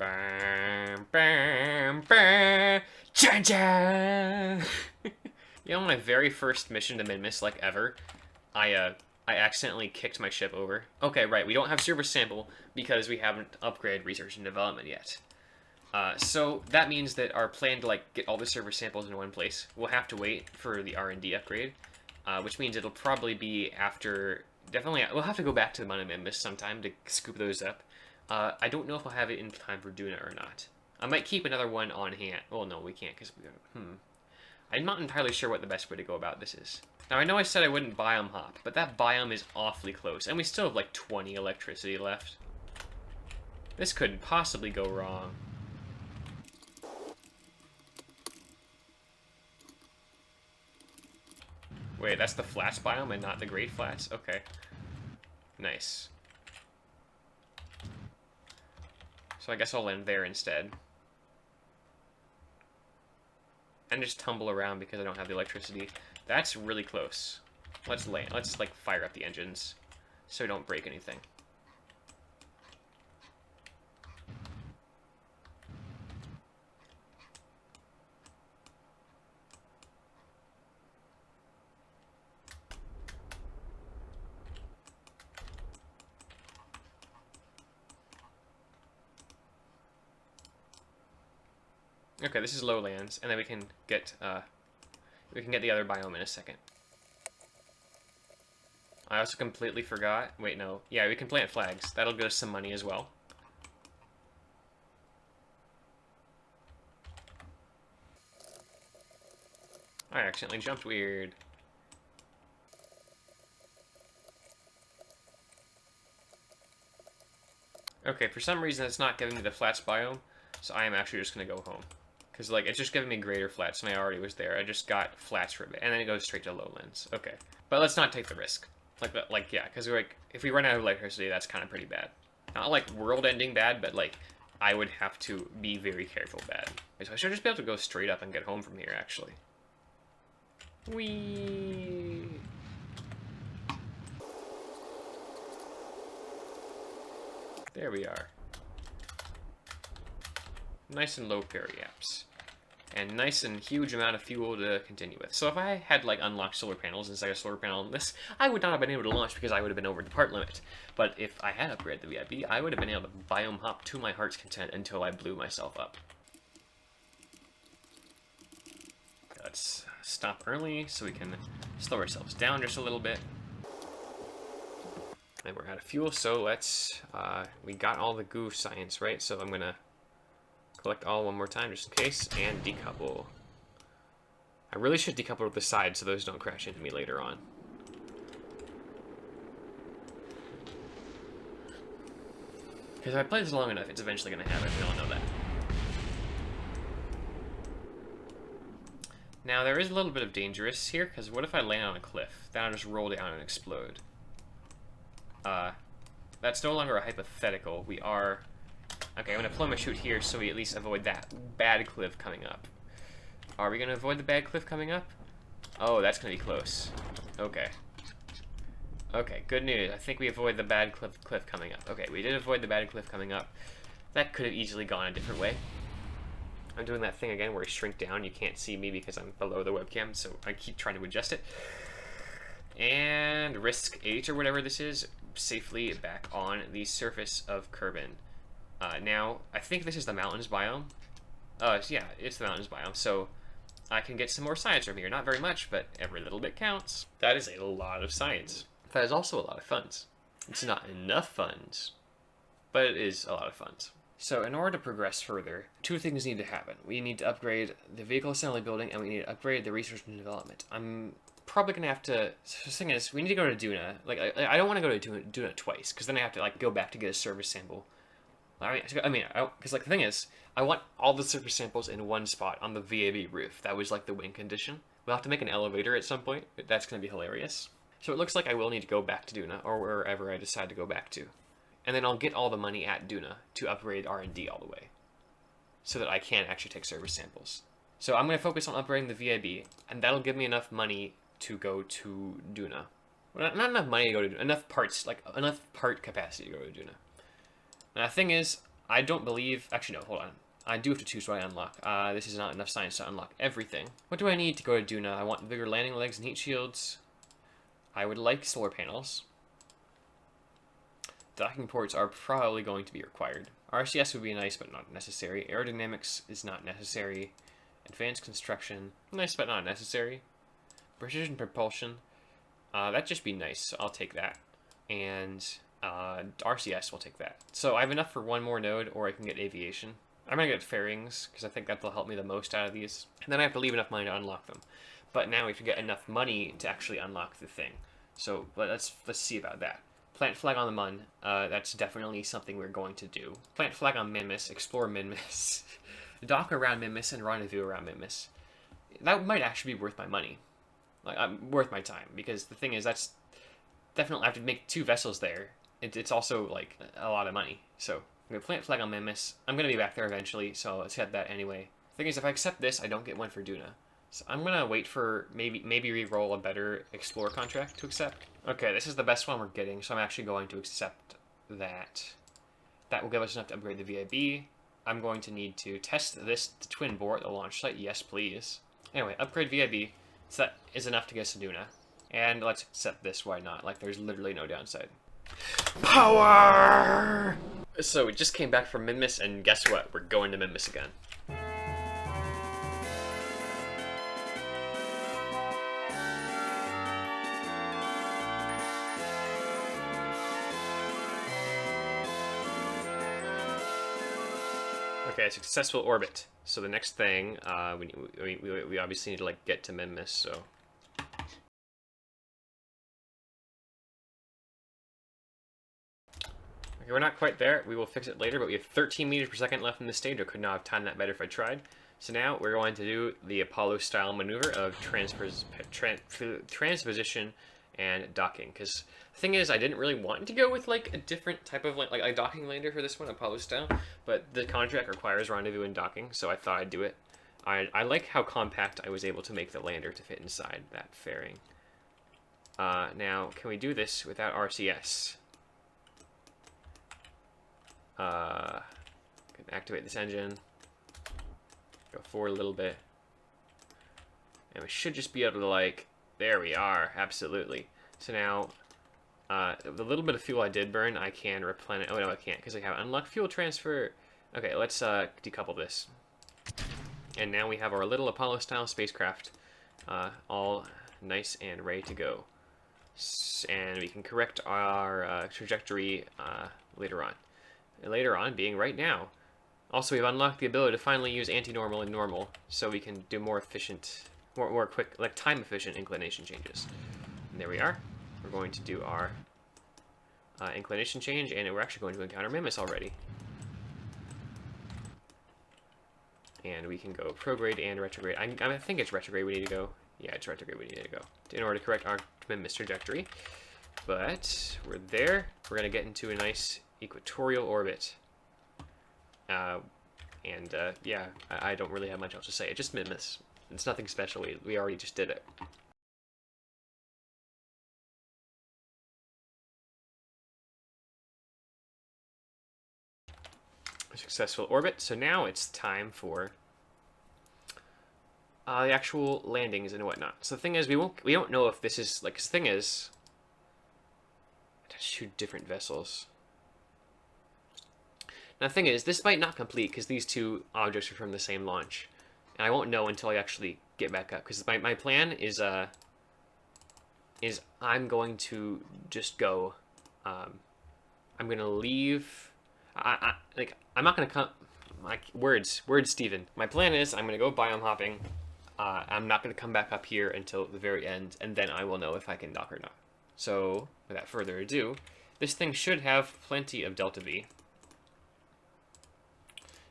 Bam, bam, bam. Chan chan. You know, my very first mission to Minmus, like ever, I accidentally kicked my ship over. Okay, right, we don't have service sample because we haven't upgraded research and development yet. So that means that our plan to like get all the server samples in one place, we'll have to wait for the R&D upgrade, which means it'll probably be after. Definitely, we'll have to go back to the Mountain Minmus sometime to scoop those up. I don't know if I'll have it in time for Duna or not. I might keep another one on hand. Well, no, we can't because we got. I'm not entirely sure what the best way to go about this is. Now, I know I said I wouldn't biome hop, but that biome is awfully close, and we still have like 20 electricity left. This couldn't possibly go wrong. Wait, that's the flats biome and not the great flats? Okay. Nice. So I guess I'll land there instead. And just tumble around because I don't have the electricity. That's really close. Let's land. Let's like fire up the engines so we don't break anything. Okay, this is lowlands, and then we can get the other biome in a second. I also completely forgot. Wait, no. Yeah, we can plant flags. That'll get us some money as well. I accidentally jumped weird. Okay, for some reason it's not giving me the flats biome, so I am actually just gonna go home. Because, like, it's just giving me greater flats, and I already was there. I just got flats for a bit, and then it goes straight to lowlands. Okay. But let's not take the risk. Like, yeah, because, like, if we run out of electricity, that's kind of pretty bad. Not, like, world-ending bad, but, like, I would have to be very careful bad. So I should just be able to go straight up and get home from here, actually. Whee! There we are. Nice and low periaps. And nice and huge amount of fuel to continue with. So if I had like unlocked solar panels inside a solar panel on this, I would not have been able to launch because I would have been over the part limit. But if I had upgraded the VIP, I would have been able to biome hop to my heart's content until I blew myself up. Let's stop early so we can slow ourselves down just a little bit. And we're out of fuel, so let's, we got all the goo science, right? So I'm gonna collect all one more time just in case, and decouple. I really should decouple with the side so those don't crash into me later on. Because if I play this long enough, it's eventually going to happen. We all know that. Now, there is a little bit of dangerous here, because what if I land on a cliff? Then I'll just roll down and explode. That's no longer a hypothetical. We are... Okay, I'm going to deploy my chute here so we at least avoid that bad cliff coming up. Are we going to avoid the bad cliff coming up? Oh, that's going to be close. Okay. Okay, good news. I think we avoid the bad cliff coming up. Okay, we did avoid the bad cliff coming up. That could have easily gone a different way. I'm doing that thing again where I shrink down. You can't see me because I'm below the webcam, so I keep trying to adjust it. And risk 8 or whatever this is, safely back on the surface of Kerbal. Now, I think this is the mountains biome. Yeah, it's the mountains biome, so I can get some more science from here. Not very much, but every little bit counts. That is a lot of science. That is also a lot of funds. It's not enough funds, but it is a lot of funds. So in order to progress further, two things need to happen. We need to upgrade the vehicle assembly building, and we need to upgrade the research and development. I'm probably gonna have to. So the thing is, we need to go to Duna. Like, I don't want to go to Duna twice, because then I have to like go back to get a service sample. Because like the thing is, I want all the surface samples in one spot on the VAB roof. That was like the win condition. We'll have to make an elevator at some point. That's going to be hilarious. So it looks like I will need to go back to Duna, or wherever I decide to go back to. And then I'll get all the money at Duna to upgrade R&D all the way, so that I can actually take service samples. So I'm going to focus on upgrading the VIB, and that'll give me enough money to go to Duna. Well, not enough money to go to Duna, enough parts, like enough part capacity to go to Duna. Now, the thing is, I don't believe... Actually, no, hold on. I do have to choose what I unlock. This is not enough science to unlock everything. What do I need to go to Duna? I want bigger landing legs and heat shields. I would like solar panels. Docking ports are probably going to be required. RCS would be nice, but not necessary. Aerodynamics is not necessary. Advanced construction, nice but not necessary. Precision propulsion, that'd just be nice, so I'll take that. And RCS will take that. So I have enough for one more node, or I can get aviation. I'm going to get fairings, because I think that'll help me the most out of these. And then I have to leave enough money to unlock them. But now we have to get enough money to actually unlock the thing. So let's see about that. Plant flag on the Mun, that's definitely something we're going to do. Plant flag on Minmus, explore Minmus. Dock around Minmus and rendezvous around Minmus. That might actually be worth my money. Like, worth my time, because the thing is, that's definitely, I have to make 2 vessels there. It's also, like, a lot of money. So, I'm going to plant flag on Minmus. I'm going to be back there eventually, so let's get that anyway. The thing is, if I accept this, I don't get one for Duna. So I'm going to wait for maybe re-roll a better Explorer contract to accept. Okay, this is the best one we're getting, so I'm actually going to accept that. That will give us enough to upgrade the VIB. I'm going to need to test this twin bore at the launch site. Yes, please. Anyway, upgrade VIB. So that is enough to get us to Duna. And let's accept this, why not? Like, there's literally no downside. Power! So we just came back from Minmus, and guess what? We're going to Minmus again. Okay, successful orbit. So the next thing, we obviously need to like get to Minmus. So okay, we're not quite there. We will fix it later. But we have 13 meters per second left in the stage. I could not have timed that better if I tried. So now we're going to do the Apollo-style maneuver of transposition and docking. Because the thing is, I didn't really want to go with like a different type of like a docking lander for this one, Apollo-style. But the contract requires rendezvous and docking, so I thought I'd do it. I like how compact I was able to make the lander to fit inside that fairing. Now, can we do this without RCS? Can activate this engine. Go forward a little bit. And we should just be able to, like, there we are, absolutely. So now, the little bit of fuel I did burn, I can replenish. Oh, no, I can't, because I have unlocked fuel transfer. Okay, let's decouple this. And now we have our little Apollo-style spacecraft, all nice and ready to go. And we can correct our trajectory later on. And later on being right now. Also, we've unlocked the ability to finally use anti-normal and normal, so we can do more efficient, more quick, like time-efficient inclination changes. And there we are. We're going to do our inclination change, and we're actually going to encounter Minmus already. And we can go prograde and retrograde. I think it's retrograde we need to go. Yeah, it's retrograde we need to go in order to correct our Minmus trajectory. But we're there. We're going to get into a nice equatorial orbit. Yeah, I don't really have much else to say. It's just Minmus. It's nothing special. We already just did it. Successful orbit. So now it's time for the actual landings and whatnot. So the thing is, we don't know if this is like. 'Cause the thing is, I have to shoot different vessels. Now the thing is, this might not complete because these two objects are from the same launch, and I won't know until I actually get back up. Because my plan is I'm going to just go. I'm gonna leave. I'm not gonna come. Like words, Steven. My plan is I'm gonna go biome hopping. I'm not gonna come back up here until the very end, and then I will know if I can dock or not. So without further ado, this thing should have plenty of delta V.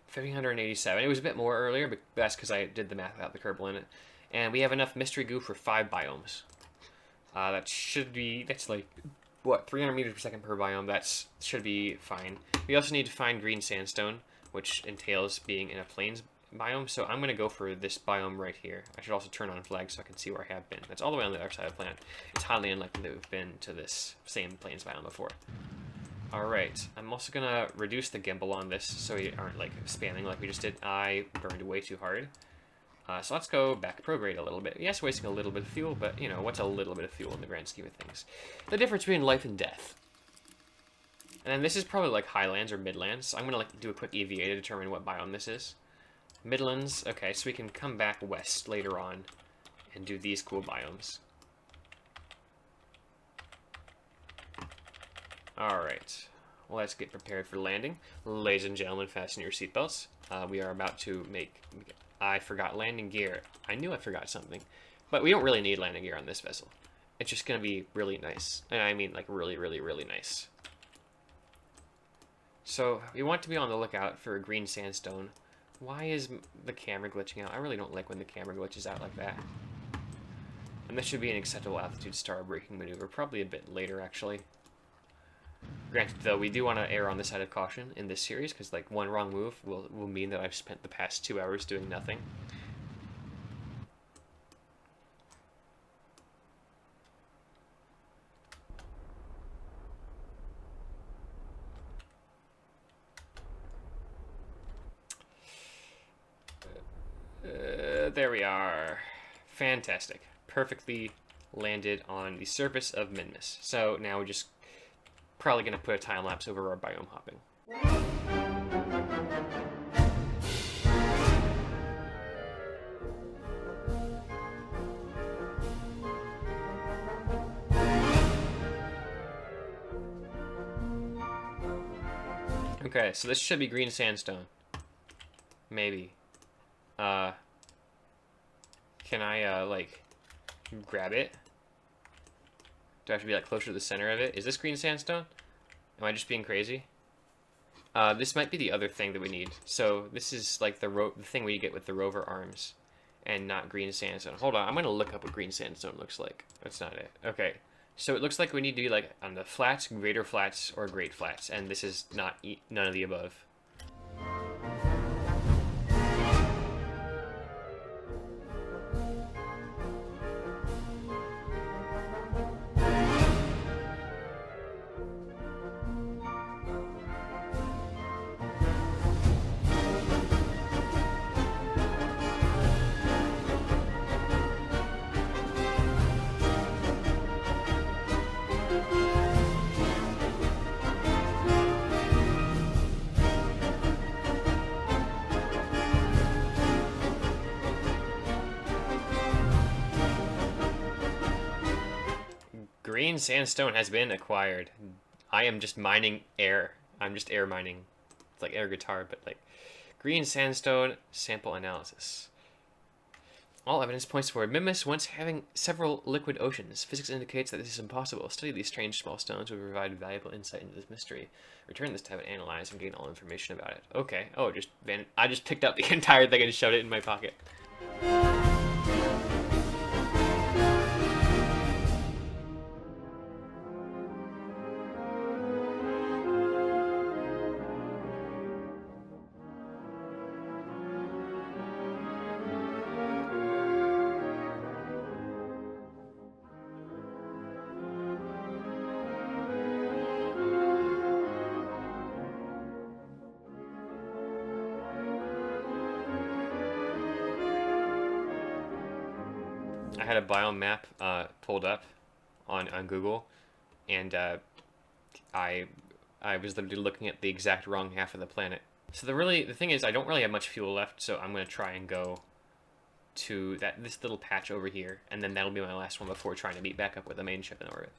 387. It was a bit more earlier, but that's because I did the math without the Kerbal in it. And we have enough mystery goo for 5 biomes. That should be, that's like, what, 300 meters per second per biome. That should be fine. We also need to find green sandstone, which entails being in a plains biome. So I'm going to go for this biome right here. I should also turn on flags so I can see where I have been. That's all the way on the other side of the planet. It's highly unlikely that we've been to this same plains biome before. Alright, I'm also gonna reduce the gimbal on this so we aren't like spamming like we just did. I burned way too hard. So let's go back prograde a little bit. Yes, wasting a little bit of fuel, but you know, what's a little bit of fuel in the grand scheme of things? The difference between life and death. And then this is probably like highlands or midlands. I'm gonna like do a quick EVA to determine what biome this is. Midlands, okay, so we can come back west later on and do these cool biomes. Alright, well, let's get prepared for landing. Ladies and gentlemen, fasten your seatbelts. We are about to make... I forgot landing gear. I knew I forgot something. But we don't really need landing gear on this vessel. It's just going to be really nice. And I mean, like, really, really, really nice. So, we want to be on the lookout for a green sandstone. Why is the camera glitching out? I really don't like when the camera glitches out like that. And this should be an acceptable altitude star braking maneuver. Probably a bit later, actually. Granted, though, we do want to err on the side of caution in this series, because, like, one wrong move will mean that I've spent the past 2 hours doing nothing. There we are. Fantastic. Perfectly landed on the surface of Minmus. So now we're just probably going to put a time lapse over our biome hopping. Okay, so this should be green sandstone. Maybe. Can I, like, grab it? Do I have to be, like, closer to the center of it? Is this green sandstone? Am I just being crazy? This might be the other thing that we need. So, this is, like, the thing we get with the rover arms. And not green sandstone. Hold on, I'm gonna look up what green sandstone looks like. That's not it. Okay. So, it looks like we need to be, like, on the flats, greater flats, or great flats. And this is not none of the above. Green sandstone has been acquired. I am just mining air. I'm just air mining. It's like air guitar, but like green sandstone sample analysis. All evidence points toward Minmus once having several liquid oceans. Physics indicates that this is impossible. Study these strange small stones will provide valuable insight into this mystery. Return this tab and analyze and gain all information about it. Okay. Oh, I just picked up the entire thing and shoved it in my pocket. I had a biome map pulled up on Google, and I was literally looking at the exact wrong half of the planet. So the thing is, I don't really have much fuel left, so I'm gonna try and go to this little patch over here, and then that'll be my last one before trying to meet back up with the main ship in orbit.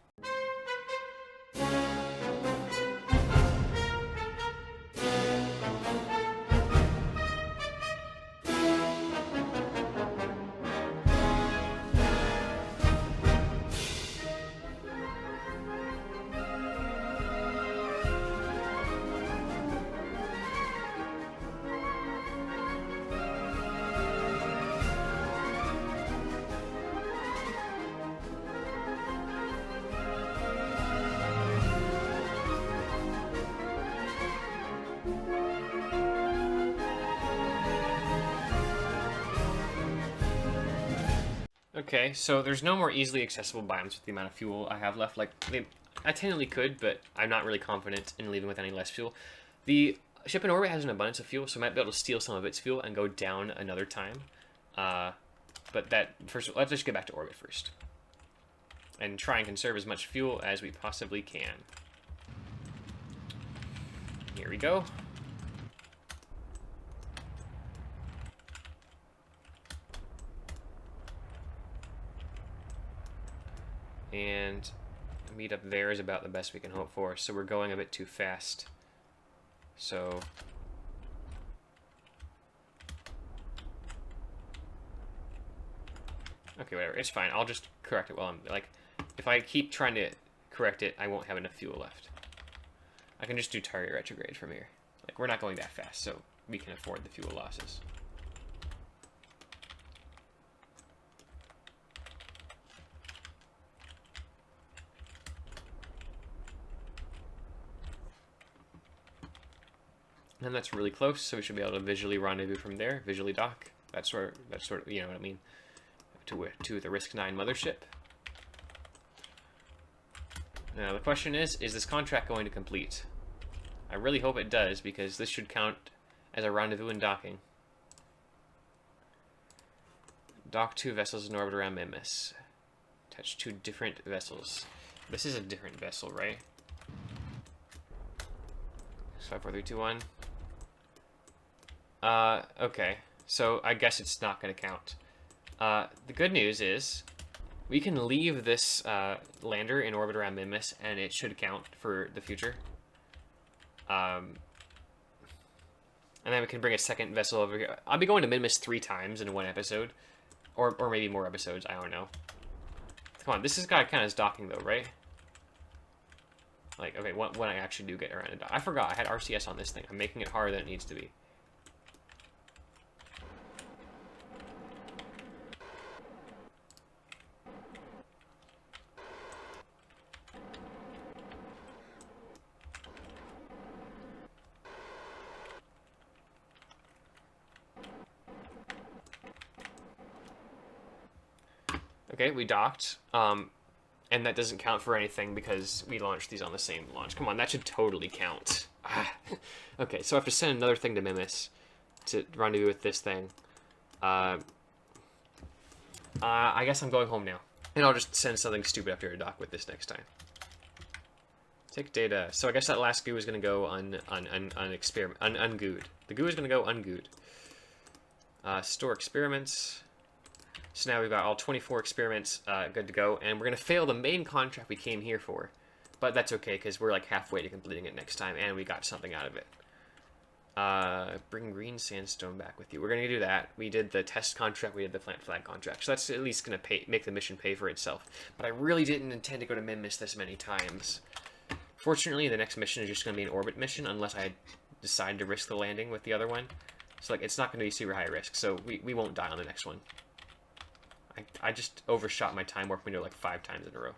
Okay, so there's no more easily accessible biomes with the amount of fuel I have left. Like, I technically could, but I'm not really confident in leaving with any less fuel. The ship in orbit has an abundance of fuel, so I might be able to steal some of its fuel and go down another time. But that first, let's just get back to orbit first. And try and conserve as much fuel as we possibly can. Here we go. And meet up there is about the best we can hope for. So we're going a bit too fast. So okay, whatever. It's fine. I'll just correct it while I'm like, if I keep trying to correct it, I won't have enough fuel left. I can just do target retrograde from here. Like, we're not going that fast, so we can afford the fuel losses. And that's really close, so we should be able to visually rendezvous from there, visually dock. That's sort of, you know what I mean, to the Risk 9 mothership. Now the question is this contract going to complete? I really hope it does, because this should count as a rendezvous and docking. Dock 2 vessels in orbit around Minmus. Touch 2 different vessels. This is a different vessel, right? 5, 4, 3, 2, 1. Okay. So I guess it's not going to count. The good news is we can leave this lander in orbit around Minmus, and it should count for the future. And then we can bring a second vessel over here. I'll be going to Minmus 3 times in one episode. Or maybe more episodes, I don't know. Come on, this is got kind of docking though, right? Like, okay, when I actually do get around to dock. I forgot, I had RCS on this thing. I'm making it harder than it needs to be. Okay, we docked, and that doesn't count for anything because we launched these on the same launch. Come on, that should totally count. Okay, so I have to send another thing to Minmus to rendezvous with this thing. I guess I'm going home now, and I'll just send something stupid after I dock with this next time. Take data. So I guess that last goo is going to go ungooed. The goo is going to go ungooed. Store experiments. So now we've got all 24 experiments good to go, and we're going to fail the main contract we came here for. But that's okay, because we're like halfway to completing it next time, and we got something out of it. Bring green sandstone back with you. We're going to do that. We did the test contract, we did the plant flag contract, so that's at least going to make the mission pay for itself. But I really didn't intend to go to Minmus this many times. Fortunately, the next mission is just going to be an orbit mission, unless I decide to risk the landing with the other one. So like, it's not going to be super high risk, so we won't die on the next one. I just overshot my time warp window like 5 times in a row.